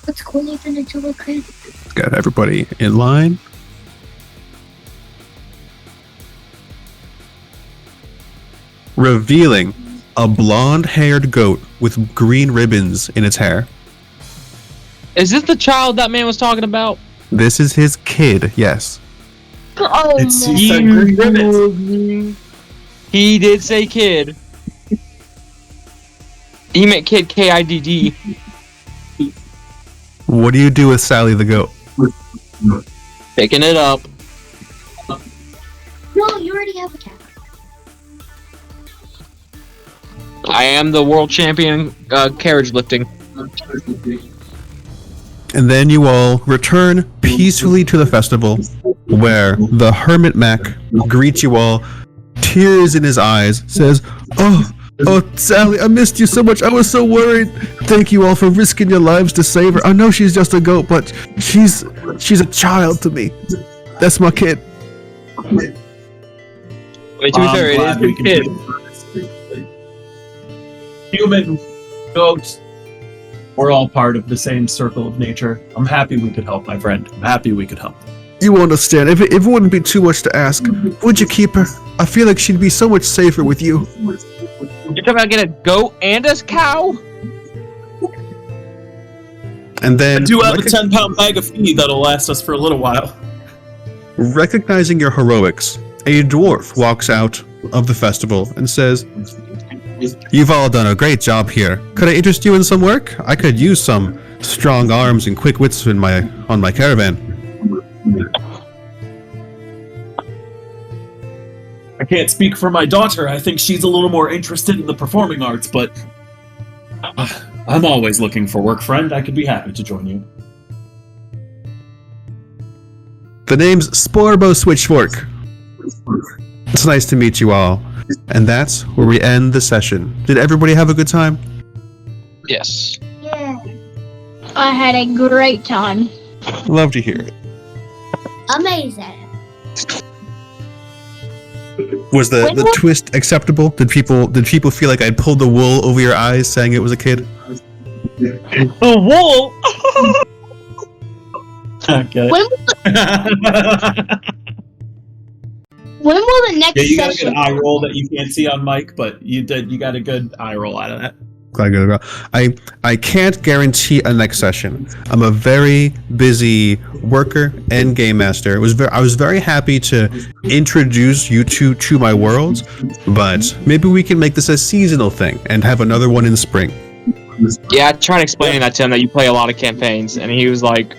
What's cool even into a crit? Got everybody in line. Revealing a blonde-haired goat with green ribbons in its hair. Is this the child that man was talking about? This is his kid, yes. Oh, It's man. he said green ribbons. He did say kid. He meant kid, K-I-D-D. What do you do with Sally the goat? Picking it up. No, you already have a cat. I am the world champion carriage lifting. And then you all return peacefully to the festival, where the Hermit Mac greets you all, tears in his eyes, says, Oh, Sally, I missed you so much. I was so worried. Thank you all for risking your lives to save her. I know she's just a goat, but she's a child to me. That's my kid. Wait, to be fair, it is we your can kid. Human, goats, we're all part of the same circle of nature. I'm happy we could help, my friend. I'm happy we could help. You understand. If it wouldn't be too much to ask, would you keep her? I feel like she'd be so much safer with you. You're talking about getting a goat and a cow? And then, I do have a 10-pound bag of feed that'll last us for a little while. recognizing your heroics, a dwarf walks out of the festival and says, You've all done a great job here. Could I interest you in some work? I could use some strong arms and quick wits on my caravan. I can't speak for my daughter. I think she's a little more interested in the performing arts, but I'm always looking for work, friend. I could be happy to join you. The name's Sporbo Switchfork. It's nice to meet you all. And that's where we end the session. Did everybody have a good time? Yes. Yeah. I had a great time. Love to hear it. Amazing. Was the twist acceptable? Did people feel like I'd pulled the wool over your eyes saying it was a kid? The wool. Get it? When will the next Yeah, you got a session? good eye roll that you can't see on mic, but you got a good eye roll out of that. Glad to go. I can't guarantee a next session. I'm a very busy worker and game master. I was very happy to introduce you two to my worlds, but maybe we can make this a seasonal thing and have another one in spring. Yeah, I tried explaining that to him that you play a lot of campaigns, and he was like,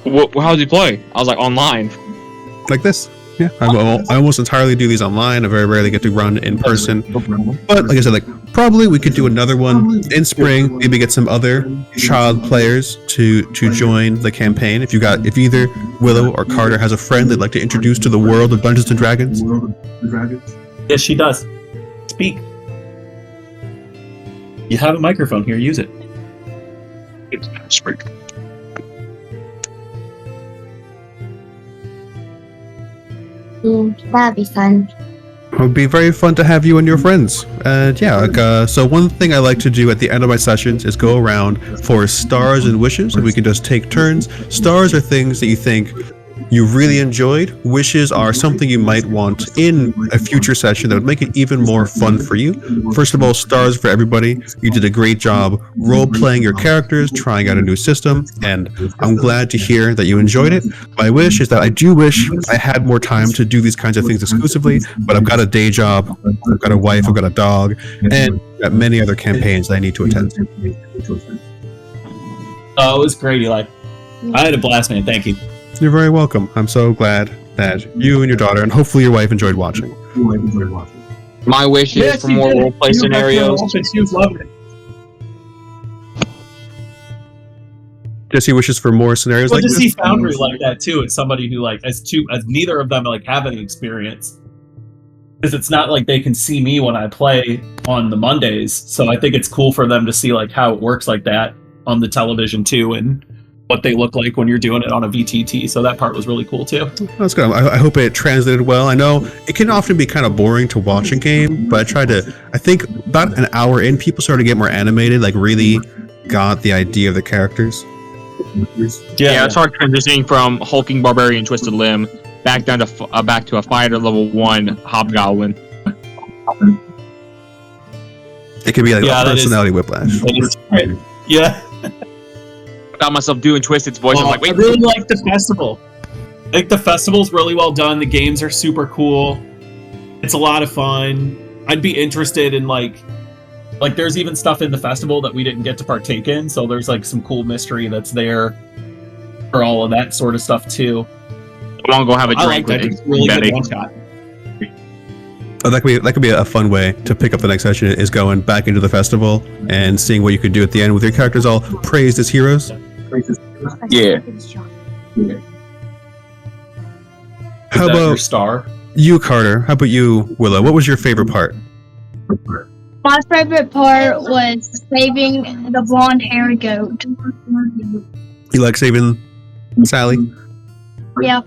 "How does he play?" I was like, "Online." Like this. Yeah, I almost entirely do these online. I very rarely get to run in person. But like I said, probably we could do another one in spring. Maybe get some other child players to join the campaign. If either Willow or Carter has a friend they'd like to introduce to the world of Dungeons and Dragons. Yes, she does. Speak. You have a microphone here. Use it. Spring. That'd be fun. It would be very fun to have you and your friends. And yeah, so one thing I like to do at the end of my sessions is go around for stars and wishes, and we can just take turns. Stars are things that you think you really enjoyed. Wishes are something you might want in a future session that would make it even more fun for you. First of all, stars for everybody. You did a great job role-playing your characters, trying out a new system, and I'm glad to hear that you enjoyed it. My wish is that I do wish I had more time to do these kinds of things exclusively, but I've got a day job, I've got a wife, I've got a dog, and I've got many other campaigns that I need to attend to. Oh, it was great, Eli. I had a blast, man. Thank you. You're very welcome. I'm so glad that you and your daughter, and hopefully your wife, enjoyed watching. My wish is for more roleplay scenarios. She was loving it. Jesse wishes for more scenarios Well, like to this. see Foundry like that too, as somebody who as neither of them have any experience, because it's not like they can see me when I play on the Mondays. So I think it's cool for them to see how it works like that on the television too, and what they look like when you're doing it on a VTT. So that part was really cool too. That's good. I hope it translated well. I know it can often be kind of boring to watch a game, but I think about an hour in, people started to get more animated, really got the idea of the characters. Yeah, it's hard transitioning from hulking barbarian twisted limb back down to back to a fighter level 1 hobgoblin. It could be a that personality whiplash. Yeah. Got myself doing Twisted's voice. I was like, wait, I really like the festival. I think the festival's really well done. The games are super cool. It's a lot of fun. I'd be interested in there's even stuff in the festival that we didn't get to partake in, so there's some cool mystery that's there for all of that sort of stuff too. I want to go have a I drink like that. with It's really Betty. good one shot. Oh, that could be a fun way to pick up the next session, is going back into the festival and seeing what you could do at the end with your characters all praised as heroes. Yeah. How Is that your about star? you, Carter? How about you, Willow? What was your favorite part? My favorite part was saving the blonde-haired goat. You like saving Sally? Yeah.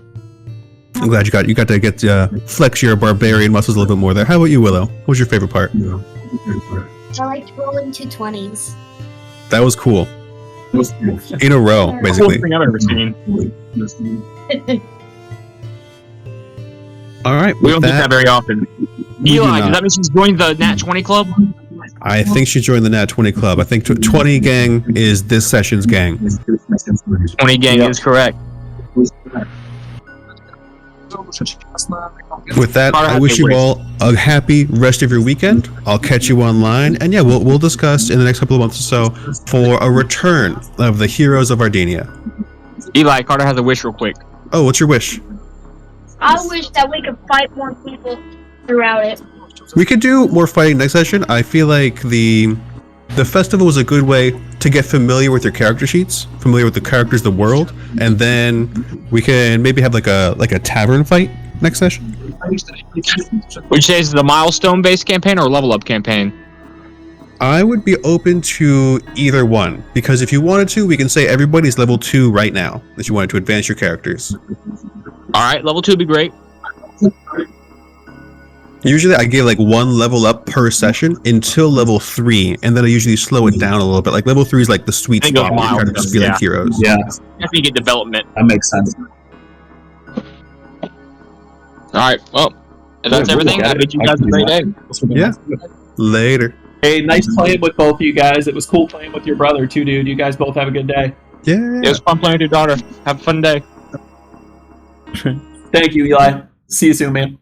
I'm glad you got to flex your barbarian muscles a little bit more there. How about you, Willow? What was your favorite part? I liked rolling 220s. That was cool. In a row, Coolest basically. thing I've ever seen. All right. We With don't get that that, very often. do Eli, not. does that mean she's joined the Nat 20 club? I think she joined the Nat 20 club. I think 20 gang is this session's gang. 20 gang is correct. With that, I wish you all a happy rest of your weekend. I'll catch you online, and yeah, we'll discuss in the next couple of months or so for a return of the Heroes of Ardinia. Eli, Carter has a wish real quick. Oh, what's your wish? I wish that we could fight more people throughout it. We could do more fighting next session. I feel like the festival was a good way to get familiar with your character sheets, familiar with the characters, the world, and then we can maybe have like a tavern fight next session. Would you say is the milestone-based campaign or level-up campaign? I would be open to either one, because if you wanted to, we can say everybody's level 2 right now, if you wanted to advance your characters. All right, level 2 would be great. Usually I give like 1 level up per session until level 3, and then I usually slow it down a little bit. Like level 3 is like the sweet I think spot it's where you kind of mild, just feel yeah. like heroes. Yeah, After you get development. that makes sense. All right, well, if that's We'll everything, look I at bid you it. I guys can a do great that. day. Yeah. Later. Hey, nice playing with both of you guys. It was cool playing with your brother too, dude. You guys both have a good day. Yeah. It was fun playing with your daughter. Have a fun day. Thank you, Eli. See you soon, man.